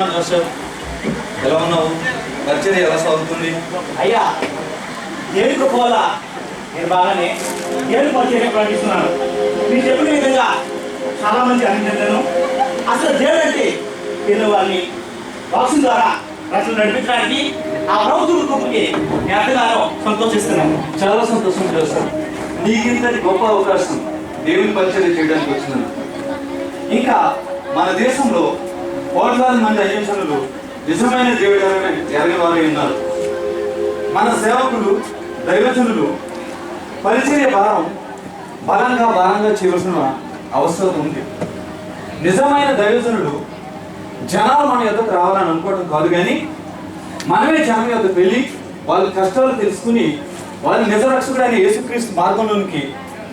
ఎలా ఉన్నావు? పరిచర్య ఎలా సాగుతుంది? అయ్యా దేవుడికి పోల నేను బాగానే దేవుడి పరిచర్య ప్రకటిస్తున్నాను. మీరు చెప్పిన విధంగా చాలా మంది అందించాను. అసలు దేవుడు అంటే పేదవాళ్ళని వాక్సిన్ ద్వారా రచన నడిపించడానికి ఆ ప్రభుత్వ కృపకి నేను ఎంతగానో సంతోషిస్తున్నాను. చాలా సంతోషం చేస్తాను. నీకింతటి గొప్ప అవకాశం దేవుని పరిచర్య చేయడానికి వచ్చినాను. ఇంకా మన దేశంలో కోట్లాది మంది అయ్యంశనులు నిజమైన దేవుడు ఎరగని వారే ఉన్నారు. మన సేవకులు దైవజనులు పరిచర్య భారంగా చేయవలసిన అవసరం ఉంది. నిజమైన దైవజనులు జనాలు మన యొక్కకు రావాలని అనుకోవడం కాదు, కానీ మనమే జనం యొక్కకు వెళ్ళి వాళ్ళ కష్టాలు తెలుసుకుని వాళ్ళ నిజ రక్షకుడైన యేసుక్రీస్తు మార్గంలోనికి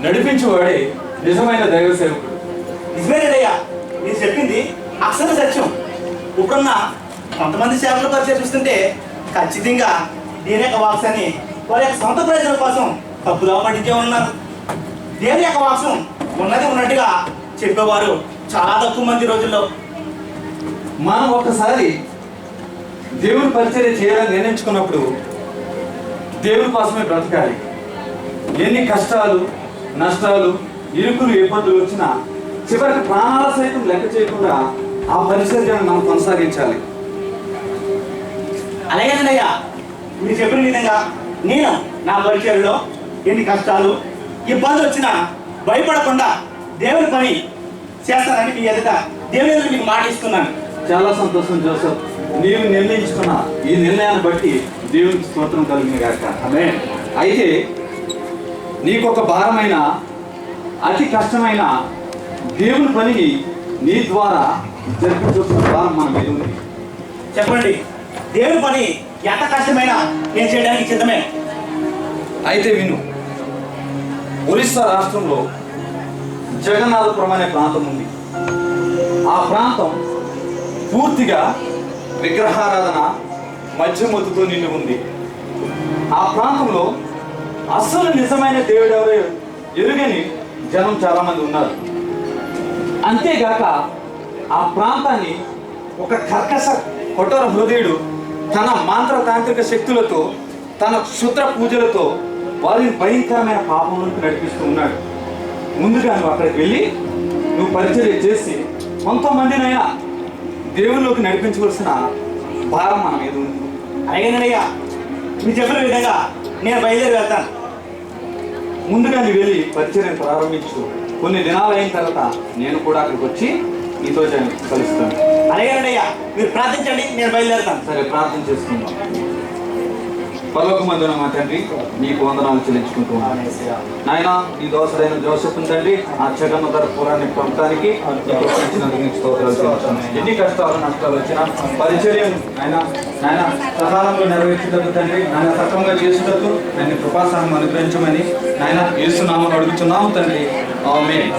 నడిపించేవాడే నిజమైన దైవ సేవకుడు. నిజమేనయ్యా, మీరు చెప్పింది అక్షర సత్యం. ఇప్పుడున్న కొంతమంది సేవకుల పరిచయం చూస్తుంటే ఖచ్చితంగా దేని యొక్క వాక్సాన్ని వారి యొక్క సొంత ప్రయోజనం కోసం తప్పుగా పట్టించే ఉన్నారు. దేని యొక్క వాక్సం ఉన్నది ఉన్నట్టుగా చెప్పేవారు చాలా తక్కువ మంది రోజుల్లో. మనం ఒక్కసారి దేవుని పరిచర్య చేయాలని నిర్ణయించుకున్నప్పుడు దేవుని కోసమే బ్రతకాలి. ఎన్ని కష్టాలు, నష్టాలు, ఇరుకులు, ఇబ్బందులు వచ్చినా చివరికి ప్రాణాల సైతం లెక్క చేయకుండా ఆ పరిచర్యను మనం కొనసాగించాలి. అలాగేనయ్యా, మీరు చెప్పిన విధంగా నేను నా పరిచర్యలో ఎన్ని కష్టాలు, ఇబ్బందులు వచ్చినా భయపడకుండా దేవుని పని చేస్తానని మీ ఎదుట దేవుని ఎదుట మీకు మాట ఇస్తున్నాను. చాలా సంతోషం జోసెఫ్. నీవు నిర్ణయించుకున్న ఈ నిర్ణయాన్ని బట్టి దేవునికి స్తోత్రం కలిగిన గాక. ఆమేన్. అయితే నీకు ఒక భారమైన అతి కష్టమైన దేవుని పనిని నీ ద్వారా జరిపించాల్సిన భారం మన మీద ఉంది. చెప్పండి, దేవుని పని ఎంత కష్టమైనా నేను చేయడానికి సిద్ధమే. అయితే విను. ఒరిస్సా రాష్ట్రంలో జగన్నాథపురం అనే ప్రాంతం ఉంది. ఆ ప్రాంతం పూర్తిగా విగ్రహారాధన, మద్యమత్తుతో నిండి ఉంది. ఆ ప్రాంతంలో అస్సలు నిజమైన దేవుడు ఎవరో ఎరుగని జనం చాలామంది ఉన్నారు. అంతేగాక ఆ ప్రాంతాన్ని ఒక కర్కశ కఠోర హృదయుడు తన మంత్రతాంత్రిక శక్తులతో, తన క్షుద్ర పూజలతో వారిని భయంకరమైన పాపంలోకి నడిపిస్తూ ఉన్నాడు. ముందుగా నువ్వు అక్కడికి వెళ్ళి నువ్వు పరిచర్య చేసి కొంతమందినైనా దేవుళ్ళలోకి నడిపించవలసిన భారం మన మీద ఉంది. అలాగేనయ్యా, మీరు చెప్పిన విధంగా నేను బయలుదేరి వెళ్తాను. ముందుగా నువ్వు వెళ్ళి పరిచర్యను ప్రారంభించు. కొన్ని దినాలు అయిన తర్వాత నేను కూడా అక్కడికి వచ్చి నీతో కలుస్తాను. అలాగేనయ్యా, మీరు ప్రార్థించండి, నేను బయలుదేరుతాను. సరే, ప్రార్థన చేసుకుందాం. పరలోకమందున మా తండ్రి, నీకు వందనాలు చెల్లించుకుంటూ నాయన, నీ దోసడైన జోసెఫ్ తండ్రి ఆ జగన్నధర పురాన్ని పంపడానికి స్తోత్రాలు చెల్లించాను. ఎన్ని కష్టాలు, నష్టాలు వచ్చినా పరిచర్యం నాయన సకాలంలో నెరవేర్చేటప్పుడు తండ్రి, నాయన సక్రమంగా చేసేటప్పుడు నన్ను కృపాసనం అనుగ్రహించమని నాయన యేసు నామమున అడుగుతున్నాము తండ్రి. ఆమేన్.